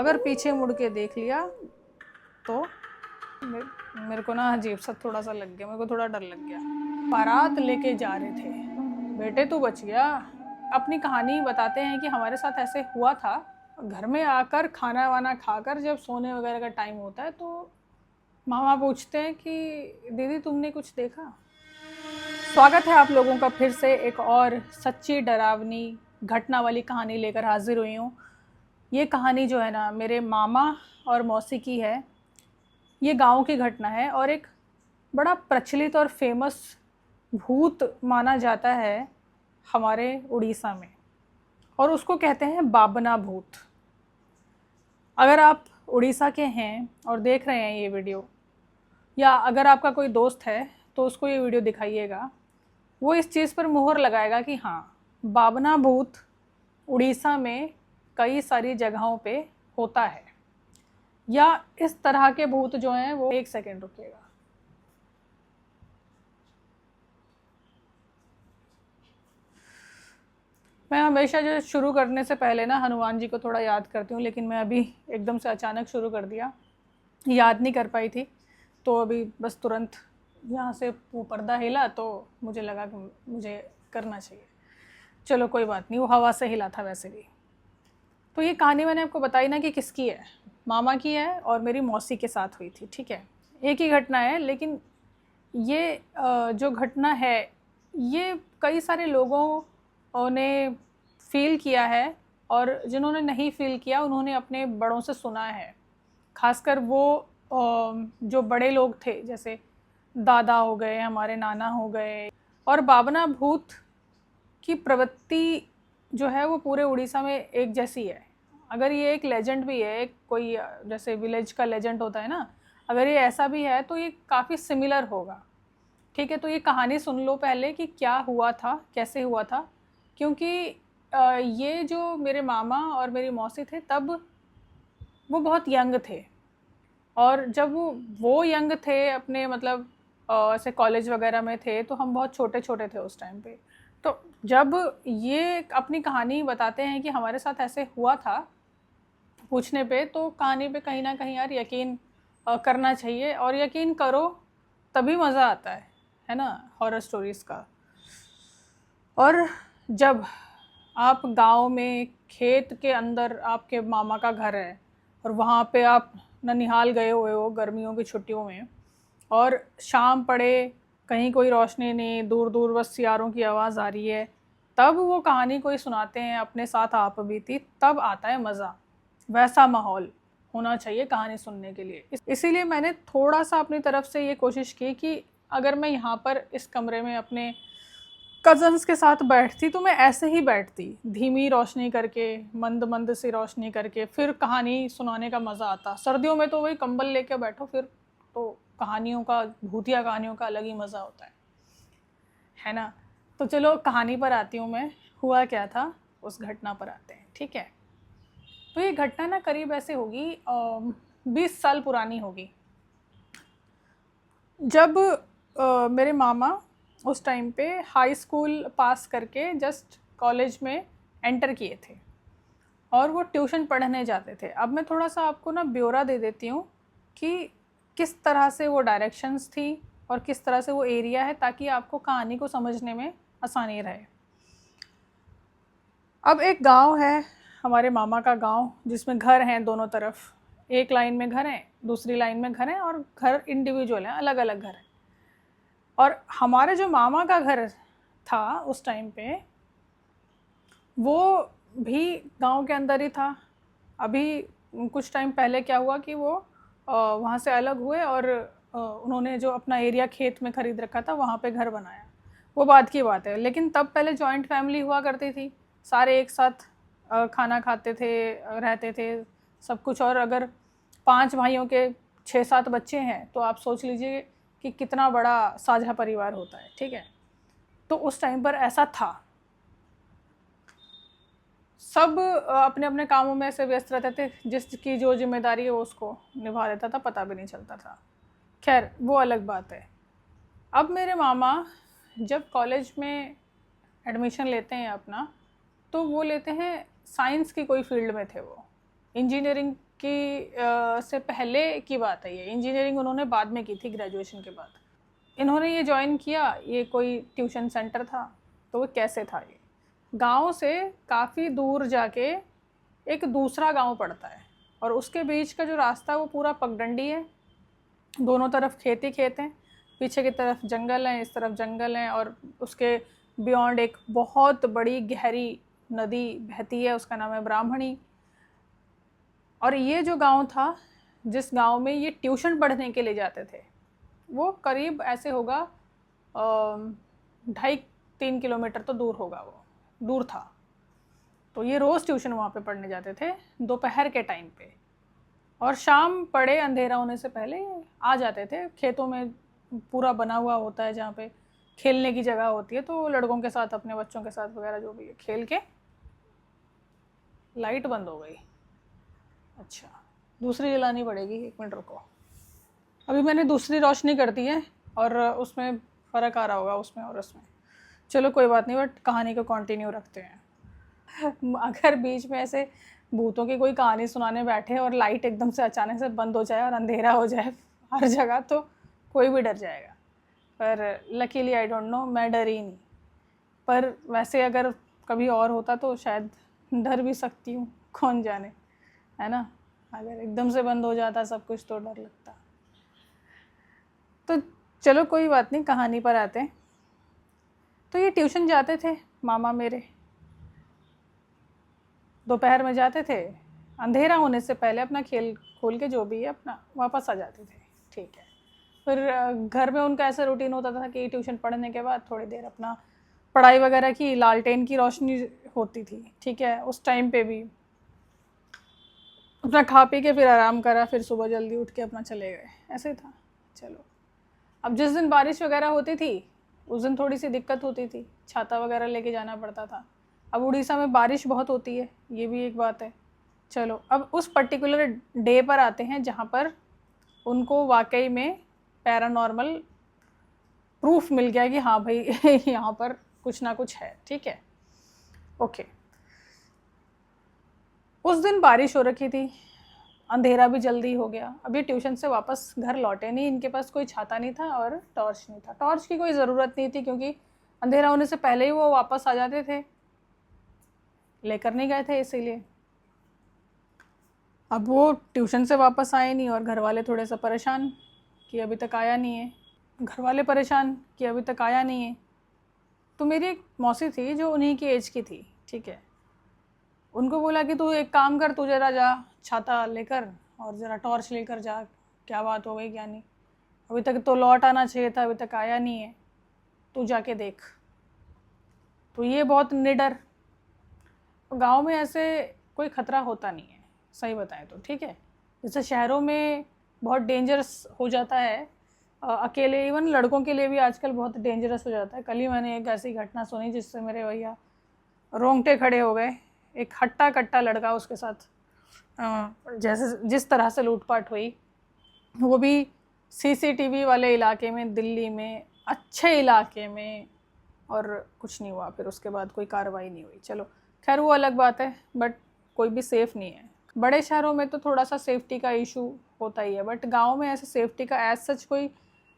अगर पीछे मुड़ के देख लिया तो मेरे को ना अजीब सा थोड़ा सा लग गया, मेरे को थोड़ा डर लग गया। बारात लेके जा रहे थे, बेटे तू बच गया। अपनी कहानी बताते हैं कि हमारे साथ ऐसे हुआ था। घर में आकर खाना वाना खाकर जब सोने वगैरह का टाइम होता है तो मामा पूछते हैं कि दीदी तुमने कुछ देखा। स्वागत है आप लोगों का फिर से एक और सच्ची डरावनी घटना वाली कहानी लेकर हाजिर हुई हूँ। ये कहानी जो है ना मेरे मामा और मौसी की है। ये गांव की घटना है और एक बड़ा प्रचलित और फेमस भूत माना जाता है हमारे उड़ीसा में, और उसको कहते हैं बाबना भूत। अगर आप उड़ीसा के हैं और देख रहे हैं ये वीडियो, या अगर आपका कोई दोस्त है तो उसको ये वीडियो दिखाइएगा। वो इस चीज़ पर मुहर लगाएगा कि हाँ, बाबना भूत उड़ीसा में कई सारी जगहों पे होता है, या इस तरह के भूत जो हैं वो। एक सेकेंड रुकिएगा। मैं हमेशा जो शुरू करने से पहले ना हनुमान जी को थोड़ा याद करती हूँ, लेकिन मैं अभी एकदम से अचानक शुरू कर दिया, याद नहीं कर पाई थी। तो अभी बस तुरंत यहाँ से वो पर्दा हिला तो मुझे लगा कि मुझे करना चाहिए। चलो कोई बात नहीं, वो हवा से हिला था वैसे भी। तो ये कहानी मैंने आपको बताई ना कि किसकी है, मामा की है और मेरी मौसी के साथ हुई थी। ठीक है, एक ही घटना है, लेकिन ये जो घटना है ये कई सारे लोगों ने फील किया है, और जिन्होंने नहीं फील किया उन्होंने अपने बड़ों से सुना है। खासकर वो जो बड़े लोग थे, जैसे दादा हो गए, हमारे नाना हो गए। और बाबना भूत की प्रवृत्ति जो है वो पूरे उड़ीसा में एक जैसी है। अगर ये एक लेजेंड भी है, एक कोई जैसे विलेज का लेजेंड होता है ना, अगर ये ऐसा भी है तो ये काफ़ी सिमिलर होगा। ठीक है, तो ये कहानी सुन लो पहले कि क्या हुआ था, कैसे हुआ था। क्योंकि ये जो मेरे मामा और मेरी मौसी थे तब वो बहुत यंग थे, और जब वो यंग थे अपने मतलब ऐसे कॉलेज वगैरह में थे, तो हम बहुत छोटे छोटे थे उस टाइम पे। तो जब ये अपनी कहानी बताते हैं कि हमारे साथ ऐसे हुआ था पूछने पे, तो कहानी पे कहीं ना कहीं यार यकीन करना चाहिए, और यकीन करो तभी मज़ा आता है ना, हॉरर स्टोरीज़ का। और जब आप गांव में खेत के अंदर आपके मामा का घर है, और वहाँ पे आप ननिहाल गए हुए हो गर्मियों की छुट्टियों में, और शाम पड़े, कहीं कोई रोशनी नहीं, दूर दूर बस सियारों की आवाज़ आ रही है, तब वो कहानी कोई सुनाते हैं अपने साथ आप बीती, तब आता है मज़ा। वैसा माहौल होना चाहिए कहानी सुनने के लिए। इसीलिए मैंने थोड़ा सा अपनी तरफ से ये कोशिश की कि अगर मैं यहाँ पर इस कमरे में अपने कज़न्स के साथ बैठती तो मैं ऐसे ही बैठती, धीमी रोशनी करके, मंद मंद सी रोशनी करके, फिर कहानी सुनाने का मज़ा आता। सर्दियों में तो वही कंबल लेके बैठो, फिर तो कहानियों का, भूतिया कहानियों का अलग ही मज़ा होता है ना। तो चलो कहानी पर आती हूँ मैं, हुआ क्या था उस घटना पर आते हैं। ठीक है, तो ये घटना ना करीब ऐसे होगी 20 साल पुरानी होगी। जब मेरे मामा उस टाइम पे हाई स्कूल पास करके जस्ट कॉलेज में एंटर किए थे, और वो ट्यूशन पढ़ने जाते थे। अब मैं थोड़ा सा आपको ना ब्यौरा दे देती हूँ कि किस तरह से वो डायरेक्शंस थी और किस तरह से वो एरिया है, ताकि आपको कहानी को समझने में आसानी रहे। अब एक गांव है, हमारे मामा का गांव, जिसमें घर हैं दोनों तरफ। एक लाइन में घर हैं, दूसरी लाइन में घर हैं, और घर इंडिविजुअल हैं, अलग अलग घर हैं। और हमारे जो मामा का घर था उस टाइम पे, वो भी गांव के अंदर ही था। अभी कुछ टाइम पहले क्या हुआ कि वो वहाँ से अलग हुए, और उन्होंने जो अपना एरिया खेत में ख़रीद रखा था वहाँ पे घर बनाया। वो बात की बात है, लेकिन तब पहले जॉइंट फैमिली हुआ करती थी, सारे एक साथ खाना खाते थे, रहते थे सब कुछ। और अगर 5 भाइयों के 6-7 बच्चे हैं तो आप सोच लीजिए कि कितना बड़ा साझा परिवार होता है। ठीक है, तो उस टाइम पर ऐसा था। सब अपने अपने कामों में ऐसे व्यस्त रहते थे, जिसकी जो जिम्मेदारी है वो उसको निभा देता था, पता भी नहीं चलता था। खैर वो अलग बात है। अब मेरे मामा जब कॉलेज में एडमिशन लेते हैं अपना, तो वो लेते हैं साइंस की कोई फील्ड में थे वो। इंजीनियरिंग से पहले की बात है ये। इंजीनियरिंग उन्होंने बाद में की थी ग्रेजुएशन के बाद। इन्होंने ये ज्वाइन किया, ये कोई ट्यूशन सेंटर था। तो वो कैसे था, ये गांव से काफ़ी दूर जाके एक दूसरा गांव पड़ता है, और उसके बीच का जो रास्ता है वो पूरा पगडंडी है, दोनों तरफ खेत ही खेत हैं, पीछे की तरफ जंगल हैं, इस तरफ जंगल हैं, और उसके बियॉन्ड एक बहुत बड़ी गहरी नदी बहती है, उसका नाम है ब्राह्मणी। और ये जो गांव था, जिस गांव में ये ट्यूशन पढ़ने के लिए जाते थे, वो करीब ऐसे होगा 2.5-3 किलोमीटर तो दूर होगा, वो दूर था। तो ये रोज़ ट्यूशन वहाँ पे पढ़ने जाते थे दोपहर के टाइम पे, और शाम पड़े अंधेरा होने से पहले आ जाते थे। खेतों में पूरा बना हुआ होता है जहाँ पे खेलने की जगह होती है, तो लड़कों के साथ, अपने बच्चों के साथ वगैरह जो भी है, खेल के। लाइट बंद हो गई, अच्छा दूसरी जलानी पड़ेगी, 1 मिनट रुको। अभी मैंने दूसरी रोशनी कर दी है, और उसमें फ़र्क आ रहा होगा उसमें और उसमें। चलो कोई बात नहीं, बट कहानी को कंटिन्यू रखते हैं। अगर बीच में ऐसे भूतों की कोई कहानी सुनाने बैठे और लाइट एकदम से अचानक से बंद हो जाए और अंधेरा हो जाए हर जगह, तो कोई भी डर जाएगा। पर लकीली आई डोंट नो, मैं डरी नहीं। पर वैसे अगर कभी और होता तो शायद डर भी सकती हूँ, कौन जाने, है ना। अगर एकदम से बंद हो जाता सब कुछ तो डर लगता। तो चलो कोई बात नहीं, कहानी पर आते हैं। तो ये ट्यूशन जाते थे मामा मेरे, दोपहर में जाते थे, अंधेरा होने से पहले अपना खेल खोल के जो भी है अपना वापस आ जाते थे, ठीक है। फिर घर में उनका ऐसा रूटीन होता था कि ट्यूशन पढ़ने के बाद थोड़ी देर अपना पढ़ाई वगैरह की, लालटेन की रोशनी होती थी, ठीक है, उस टाइम पे भी अपना खा पी के फिर आराम करा, फिर सुबह जल्दी उठ के अपना चले गए, ऐसे था। चलो, अब जिस दिन बारिश वगैरह होती थी उस दिन थोड़ी सी दिक्कत होती थी, छाता वगैरह लेके जाना पड़ता था। अब उड़ीसा में बारिश बहुत होती है, ये भी एक बात है। चलो, अब उस पर्टिकुलर डे पर आते हैं जहाँ पर उनको वाकई में पैरानॉर्मल प्रूफ मिल गया कि हाँ भाई यहाँ पर कुछ ना कुछ है, ठीक है, ओके। उस दिन बारिश हो रखी थी, अंधेरा भी जल्दी हो गया। अभी ट्यूशन से वापस घर लौटे नहीं, इनके पास कोई छाता नहीं था और टॉर्च नहीं था। टॉर्च की कोई ज़रूरत नहीं थी क्योंकि अंधेरा होने से पहले ही वो वापस आ जाते थे, लेकर नहीं गए थे इसीलिए। अब वो ट्यूशन से वापस आए नहीं, और घर वाले थोड़े सा परेशान कि अभी तक आया नहीं है, घर वाले परेशान कि अभी तक आया नहीं है। तो मेरी एक मौसी थी जो उन्हीं की एज की थी, ठीक है, उनको बोला कि तू एक काम कर, तू ज़रा जा छाता लेकर और ज़रा टॉर्च लेकर जा, क्या बात हो गई क्या नहीं, अभी तक तो लौट आना चाहिए था, अभी तक आया नहीं है, तू जाके देख। तो ये बहुत निडर, गांव में ऐसे कोई ख़तरा होता नहीं है, सही बताएं तो, ठीक है। जैसे शहरों में बहुत डेंजरस हो जाता है, अकेले, इवन लड़कों के लिए भी आजकल बहुत डेंजरस हो जाता है। कल ही मैंने एक ऐसी घटना सुनी जिससे मेरे भैया रोंगटे खड़े हो गए। एक हट्टा कट्टा लड़का, उसके साथ जैसे जिस तरह से लूटपाट हुई, वो भी सीसीटीवी वाले इलाके में, दिल्ली में, अच्छे इलाके में, और कुछ नहीं हुआ। फिर उसके बाद कोई कार्रवाई नहीं हुई। चलो खैर वो अलग बात है, बट कोई भी सेफ़ नहीं है। बड़े शहरों में तो थोड़ा सा सेफ्टी का इशू होता ही है, बट गांव में ऐसे सेफ्टी का एज सच कोई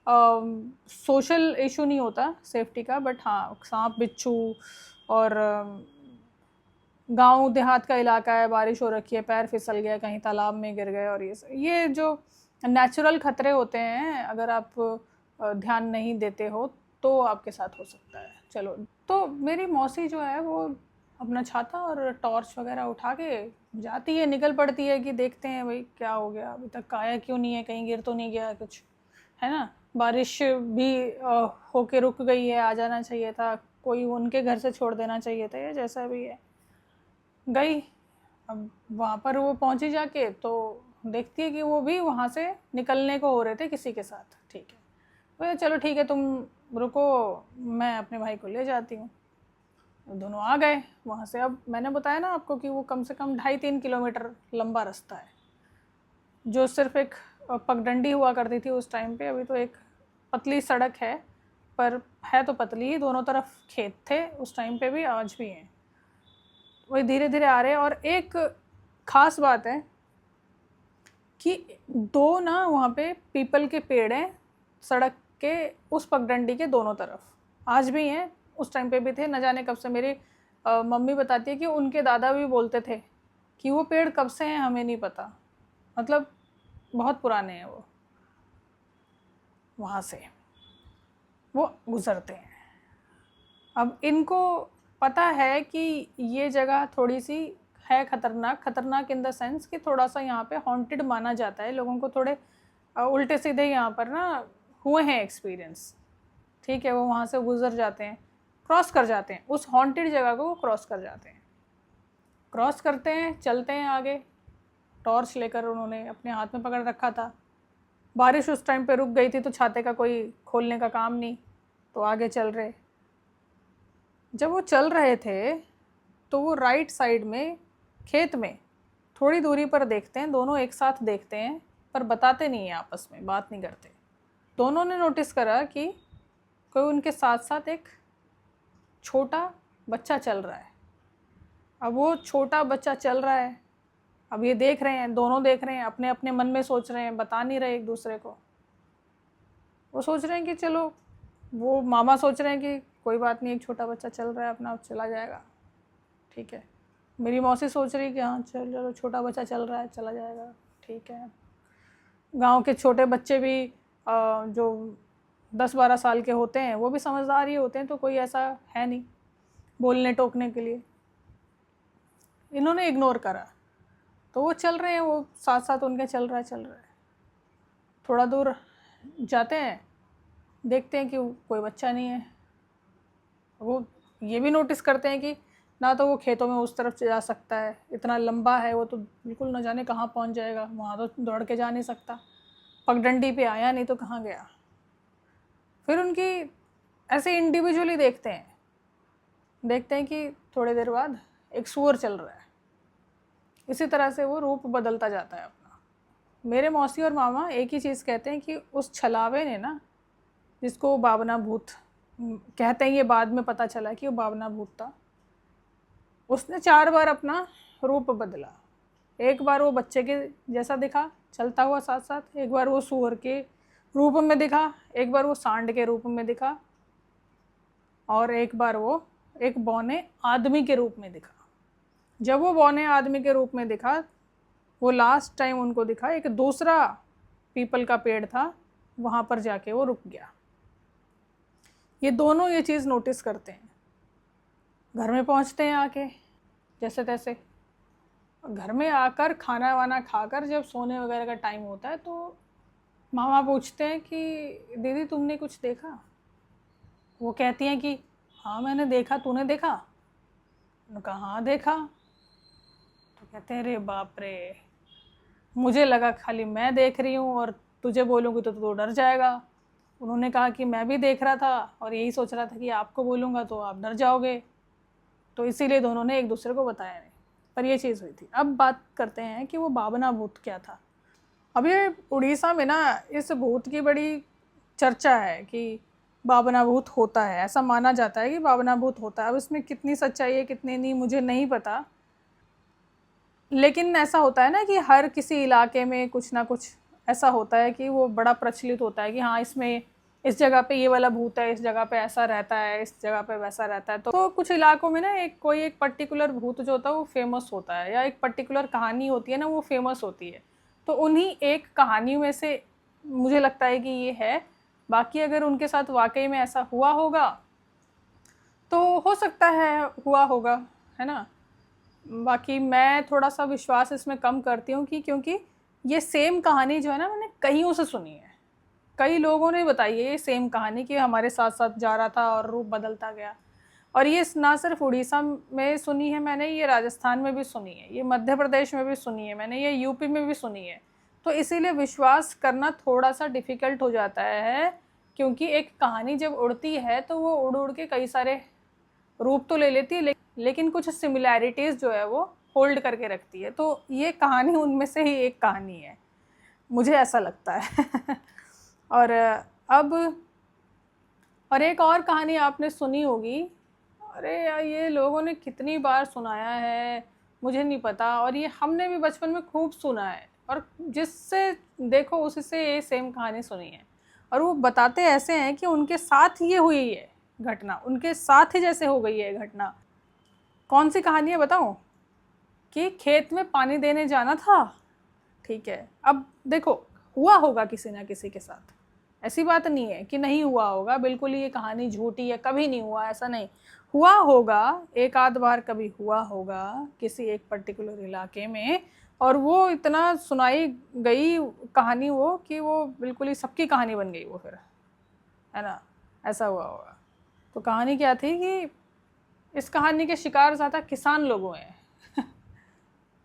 सोशल इशू नहीं होता सेफ्टी का। बट हाँ, सांप बिच्छू, और गांव देहात का इलाका है, बारिश हो रखी है, पैर फिसल गया, कहीं तालाब में गिर गए, और ये जो नेचुरल खतरे होते हैं, अगर आप ध्यान नहीं देते हो तो आपके साथ हो सकता है। चलो, तो मेरी मौसी जो है वो अपना छाता और टॉर्च वगैरह उठा के जाती है, निकल पड़ती है कि देखते हैं भाई क्या हो गया, अभी तक आया क्यों नहीं है, कहीं गिर तो नहीं गया कुछ, है ना। बारिश भी होके रुक गई है, आ जाना चाहिए था, कोई उनके घर से छोड़ देना चाहिए था, या जैसा भी है। गई, अब वहाँ पर वो पहुँची जाके तो देखती है कि वो भी वहाँ से निकलने को हो रहे थे किसी के साथ, ठीक है। तो चलो ठीक है, तुम रुको, मैं अपने भाई को ले जाती हूँ। दोनों आ गए वहाँ से। अब मैंने बताया ना आपको कि वो कम से कम 2.5-3 किलोमीटर लंबा रास्ता है, जो सिर्फ एक पगडंडी हुआ करती थी उस टाइम पे। अभी तो एक पतली सड़क है, पर है तो पतली ही, दोनों तरफ खेत थे उस टाइम पे भी, आज भी हैं। वही धीरे धीरे आ रहे हैं। और एक ख़ास बात है कि दो ना वहाँ पे पीपल के पेड़ हैं सड़क के उस पगडंडी के दोनों तरफ, आज भी हैं, उस टाइम पे भी थे, न जाने कब से। मेरी मम्मी बताती है कि उनके दादा भी बोलते थे कि वो पेड़ कब से हैं हमें नहीं पता, मतलब बहुत पुराने हैं वो, वहाँ से वो गुज़रते हैं। अब इनको पता है कि ये जगह थोड़ी सी है खतरनाक, खतरनाक इन द सेंस कि थोड़ा सा यहाँ पे हॉन्टेड माना जाता है, लोगों को थोड़े उल्टे सीधे यहाँ पर ना हुए हैं एक्सपीरियंस, ठीक है। वो वहाँ से गुज़र जाते हैं, क्रॉस कर जाते हैं, उस हॉन्टेड जगह को वो क्रॉस कर जाते हैं, क्रॉस करते हैं, चलते हैं आगे। टॉर्च लेकर उन्होंने अपने हाथ में पकड़ रखा था। बारिश उस टाइम पे रुक गई थी तो छाते का कोई खोलने का काम नहीं, तो आगे चल रहे। जब वो चल रहे थे तो वो राइट साइड में खेत में थोड़ी दूरी पर देखते हैं, दोनों एक साथ देखते हैं पर बताते नहीं हैं, आपस में बात नहीं करते। दोनों ने नोटिस करा कि कोई उनके साथ साथ एक छोटा बच्चा चल रहा है। अब वो छोटा बच्चा चल रहा है, अब ये देख रहे हैं, दोनों देख रहे हैं, अपने अपने मन में सोच रहे हैं, बता नहीं रहे एक दूसरे को। वो सोच रहे हैं कि चलो, वो मामा सोच रहे हैं कि कोई बात नहीं, एक छोटा बच्चा चल रहा है अपना, चला जाएगा, ठीक है। मेरी मौसी सोच रही कि हाँ चलो छोटा बच्चा चल रहा है, चला जाएगा, ठीक है। गांव के छोटे बच्चे भी जो 10-12 साल के होते हैं वो भी समझदार ही होते हैं, तो कोई ऐसा है नहीं बोलने टोकने के लिए। इन्होंने इग्नोर करा, तो वो चल रहे हैं, वो साथ साथ उनके चल रहा है। थोड़ा दूर जाते हैं, देखते हैं कि कोई बच्चा नहीं है। वो ये भी नोटिस करते हैं कि ना तो वो खेतों में उस तरफ जा सकता है, इतना लंबा है वो, तो बिल्कुल न जाने कहाँ पहुँच जाएगा, वहाँ तो दौड़ के जा नहीं सकता। पगडंडी पे आया नहीं तो कहाँ गया। फिर उनकी ऐसे इंडिविजुअली देखते हैं कि थोड़ी देर बाद एक सूअर चल रहा है। इसी तरह से वो रूप बदलता जाता है अपना। मेरे मौसी और मामा एक ही चीज़ कहते हैं कि उस छलावे ने ना, जिसको बावना भूत कहते हैं, ये बाद में पता चला कि वो बावना भूत था, उसने 4 बार अपना रूप बदला। एक बार वो बच्चे के जैसा दिखा चलता हुआ साथ साथ, एक बार वो सूअर के रूप में दिखा, एक बार वो सांड के रूप में दिखा, और एक बार वो एक बौने आदमी के रूप में दिखा। जब वो बौने आदमी के रूप में दिखा, वो लास्ट टाइम उनको दिखा एक दूसरा पीपल का पेड़ था, वहाँ पर जाके वो रुक गया। ये दोनों ये चीज़ नोटिस करते हैं। घर में पहुँचते हैं आके जैसे तैसे, घर में आकर खाना वाना खाकर जब सोने वगैरह का टाइम होता है तो मामा पूछते हैं कि दीदी तुमने कुछ देखा? वो कहती हैं कि हाँ मैंने देखा, तूने देखा? उन्होंने कहा हाँ देखा। तो कहते हैं अरे बाप रे, मुझे लगा खाली मैं देख रही हूँ और तुझे बोलूँगी तो तू डर जाएगा। उन्होंने कहा कि मैं भी देख रहा था और यही सोच रहा था कि आपको बोलूँगा तो आप डर जाओगे, तो इसीलिए दोनों ने एक दूसरे को बताया नहीं, पर ये चीज़ हुई थी। अब बात करते हैं कि वो बावना भूत क्या था। अब ये उड़ीसा में ना इस भूत की बड़ी चर्चा है कि बावना भूत होता है, ऐसा माना जाता है कि बावना भूत होता है। अब इसमें कितनी सच्चाई है कितनी नहीं मुझे नहीं पता, लेकिन ऐसा होता है ना कि हर किसी इलाके में कुछ ना कुछ ऐसा होता है कि वो बड़ा प्रचलित होता है कि हाँ इसमें इस जगह पे ये वाला भूत है, इस जगह पे ऐसा रहता है, इस जगह पे वैसा रहता है। तो कुछ इलाकों में ना एक पर्टिकुलर भूत जो होता है वो फेमस होता है, या एक पर्टिकुलर कहानी होती है ना वो फेमस होती है। तो उन्हीं एक कहानी में से मुझे लगता है कि ये है। बाकी अगर उनके साथ वाकई में ऐसा हुआ होगा तो हो सकता है हुआ होगा, है ना। बाकी मैं थोड़ा सा विश्वास इसमें कम करती हूँ कि क्योंकि ये सेम कहानी जो है ना मैंने कईयों से सुनी है, कई लोगों ने बताई है ये सेम कहानी कि हमारे साथ साथ जा रहा था और रूप बदलता गया। और ये ना सिर्फ उड़ीसा में सुनी है मैंने, ये राजस्थान में भी सुनी है, ये मध्य प्रदेश में भी सुनी है मैंने, ये यूपी में भी सुनी है। तो इसीलिए विश्वास करना थोड़ा सा डिफ़िकल्ट हो जाता है, क्योंकि एक कहानी जब उड़ती है तो वो उड़ उड़ के कई सारे रूप तो ले लेती है, लेकिन कुछ सिमिलैरिटीज़ जो है वो होल्ड करके रखती है। तो ये कहानी उनमें से ही एक कहानी है, मुझे ऐसा लगता है। और अब और एक और कहानी आपने सुनी होगी, अरे यार ये लोगों ने कितनी बार सुनाया है मुझे नहीं पता, और ये हमने भी बचपन में खूब सुना है। और जिससे देखो उससे ये सेम कहानी सुनी है, और वो बताते ऐसे हैं कि उनके साथ ये हुई है घटना, उनके साथ ही जैसे हो गई है घटना। कौन सी कहानी है बताऊं? कि खेत में पानी देने जाना था, ठीक है। अब देखो, हुआ होगा किसी ना किसी के साथ, ऐसी बात नहीं है कि नहीं हुआ होगा, बिल्कुल ही ये कहानी झूठी है, कभी नहीं हुआ, ऐसा नहीं हुआ होगा, एक आध बार कभी हुआ होगा किसी एक पर्टिकुलर इलाके में, और वो इतना सुनाई गई कहानी वो कि वो बिल्कुल ही सबकी कहानी बन गई वो, फिर है ना, ऐसा हुआ होगा। तो कहानी क्या थी कि इस कहानी के शिकार ज़्यादा किसान लोग हुए हैं।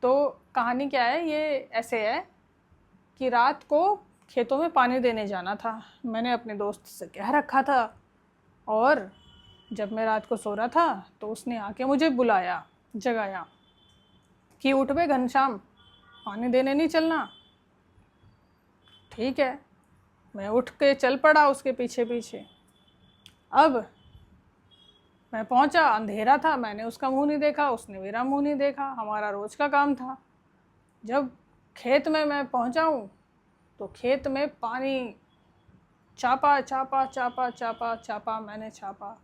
तो कहानी क्या है, ये ऐसे है कि रात को खेतों में पानी देने जाना था, मैंने अपने दोस्त से कह रखा था, और जब मैं रात को सो रहा था तो उसने आके मुझे बुलाया, जगाया कि उठ बे घनश्याम, पानी देने नहीं चलना। ठीक है, मैं उठ के चल पड़ा उसके पीछे पीछे। अब मैं पहुंचा, अंधेरा था, मैंने उसका मुंह नहीं देखा, उसने मेरा मुंह नहीं देखा, हमारा रोज का काम था। जब खेत में मैं पहुंचा हूँ तो खेत में पानी चापा चापा चापा चापा चापा, मैंने चापा,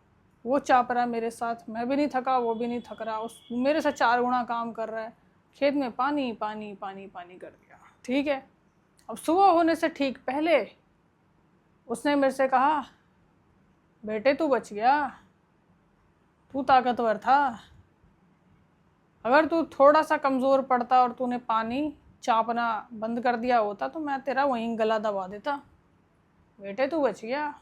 वो चाप रहा मेरे साथ, मैं भी नहीं थका, वो भी नहीं थक रहा, उस मेरे से 4 गुना काम कर रहा है, खेत में पानी पानी पानी पानी कर दिया। ठीक है, अब सुबह होने से ठीक पहले उसने मेरे से कहा, बेटे तू बच गया, तू ताकतवर था, अगर तू थोड़ा सा कमज़ोर पड़ता और तूने पानी चापना बंद कर दिया होता तो मैं तेरा वहीं गला दबा देता, बेटे तू बच गया।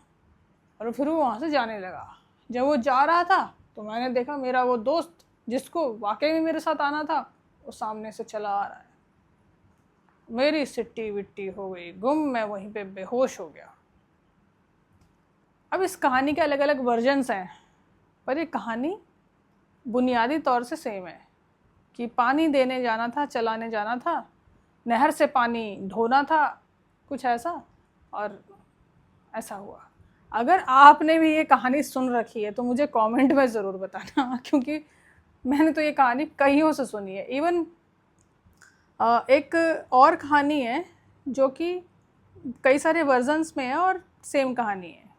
और फिर वो वहाँ से जाने लगा। जब वो जा रहा था तो मैंने देखा मेरा वो दोस्त जिसको वाकई में मेरे साथ आना था, वो सामने से चला आ रहा है। मेरी सिट्टी विट्टी हो गई गुम, मैं वहीं पे बेहोश हो गया। अब इस कहानी के अलग अलग वर्जन्स हैं, पर ये कहानी बुनियादी तौर से सेम है कि पानी देने जाना था, चलाने जाना था, नहर से पानी ढोना था, कुछ ऐसा, और ऐसा हुआ। अगर आपने भी ये कहानी सुन रखी है तो मुझे कमेंट में ज़रूर बताना, क्योंकि मैंने तो ये कहानी कईयों से सुनी है। इवन एक और कहानी है जो कि कई सारे वर्जन्स में है और सेम कहानी है।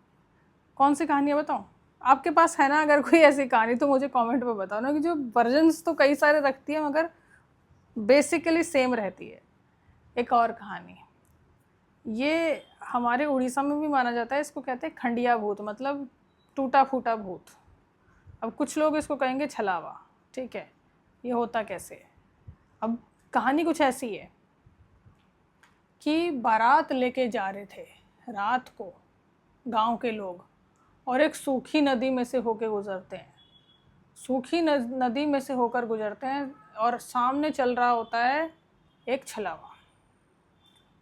कौन सी कहानी है बताऊँ? आपके पास है ना अगर कोई ऐसी कहानी तो मुझे कमेंट में बताओ ना, कि जो वर्जन्स तो कई सारे रखती है मगर बेसिकली सेम रहती है। एक और कहानी, ये हमारे उड़ीसा में भी माना जाता है, इसको कहते हैं खंडिया भूत, मतलब टूटा फूटा भूत। अब कुछ लोग इसको कहेंगे छलावा, ठीक है। ये होता कैसे है? अब कहानी कुछ ऐसी है कि बारात लेके जा रहे थे रात को गांव के लोग, और एक सूखी नदी में से होकर गुजरते हैं, सूखी नदी में से होकर गुजरते हैं, और सामने चल रहा होता है एक छलावा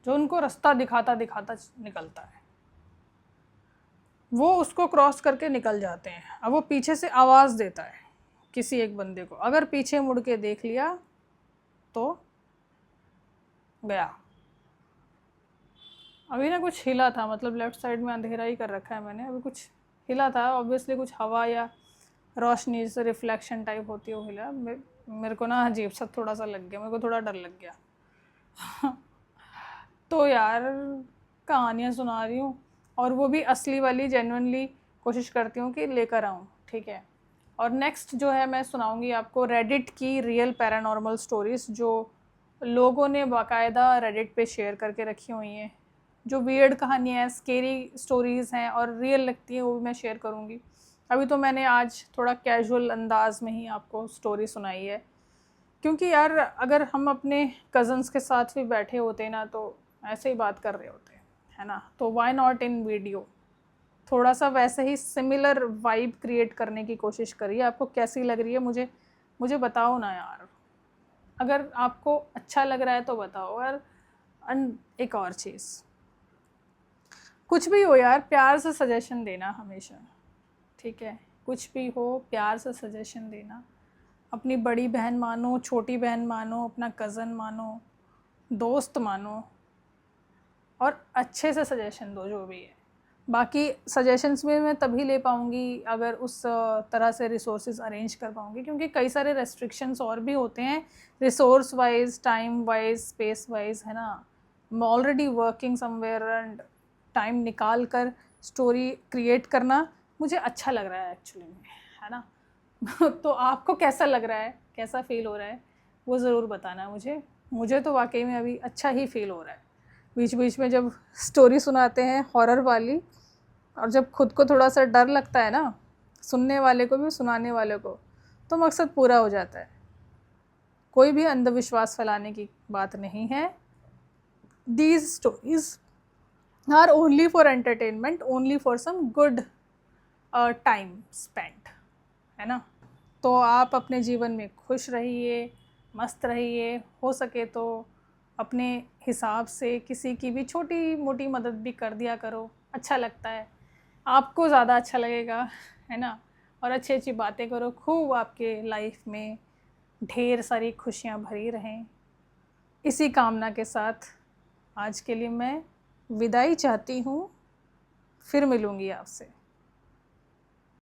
जो उनको रास्ता दिखाता दिखाता निकलता है। वो उसको क्रॉस करके निकल जाते हैं। अब वो पीछे से आवाज़ देता है किसी एक बंदे को, अगर पीछे मुड़ के देख लिया तो गया। अभी ना कुछ हिला था, मतलब लेफ़्ट साइड में अंधेरा ही कर रखा है मैंने, अभी कुछ हिला था, ऑब्वियसली कुछ हवा या रोशनी से रिफ्लेक्शन टाइप होती है वो हिला। मेरे को ना अजीब सा थोड़ा सा लग गया, मेरे को थोड़ा डर लग गया। तो यार कहानियाँ सुना रही हूँ, और वो भी असली वाली, जेन्युइनली कोशिश करती हूँ कि लेकर आऊँ, ठीक है। और नेक्स्ट जो है मैं सुनाऊँगी आपको रेडिट की रियल पैरानॉर्मल स्टोरीज़, जो लोगों ने बाकायदा रेडिट पे शेयर करके रखी हुई हैं, जो वियर्ड कहानियाँ हैं, स्केरी स्टोरीज़ हैं और रियल लगती हैं, वो भी मैं शेयर करूँगी। अभी तो मैंने आज थोड़ा कैजुअल अंदाज में ही आपको स्टोरी सुनाई है, क्योंकि यार अगर हम अपने कज़न्स के साथ भी बैठे होते ना तो ऐसे ही बात कर रहे होते, है ना, तो वाई नॉट इन वीडियो। थोड़ा सा वैसे ही सिमिलर वाइब क्रिएट करने की कोशिश करिए। आपको कैसी लग रही है मुझे बताओ ना यार, अगर आपको अच्छा लग रहा है तो बताओ यार। एक और चीज़, कुछ भी हो यार प्यार से सजेशन देना हमेशा, ठीक है। कुछ भी हो प्यार से सजेशन देना। अपनी बड़ी बहन मानो, छोटी बहन मानो, अपना कज़न मानो, दोस्त मानो, और अच्छे से सजेशन दो जो भी है। बाकी सजेशंस में मैं तभी ले पाऊँगी अगर उस तरह से रिसोर्सेज अरेंज कर पाऊँगी, क्योंकि कई सारे रेस्ट्रिक्शंस और भी होते हैं resource wise, time wise, space wise, है ना। मैं already working somewhere and time निकाल कर स्टोरी क्रिएट करना मुझे अच्छा लग रहा है एक्चुअली में, है ना। तो आपको कैसा लग रहा है, कैसा फील हो रहा है, वो ज़रूर बताना मुझे तो वाकई में अभी अच्छा ही फील हो रहा है। बीच बीच में जब स्टोरी सुनाते हैं हॉरर वाली, और जब खुद को थोड़ा सा डर लगता है ना, सुनने वाले को भी सुनाने वाले को, तो मकसद पूरा हो जाता है। कोई भी अंधविश्वास फैलाने की बात नहीं है। These stories are only for entertainment, only for some good time spent, है ना। तो आप अपने जीवन में खुश रहिए, मस्त रहिए, हो सके तो अपने हिसाब से किसी की भी छोटी मोटी मदद भी कर दिया करो, अच्छा लगता है, आपको ज़्यादा अच्छा लगेगा, है ना। और अच्छी अच्छी बातें करो, खूब आपके लाइफ में ढेर सारी खुशियाँ भरी रहें। इसी कामना के साथ आज के लिए मैं विदाई चाहती हूँ, फिर मिलूँगी आपसे।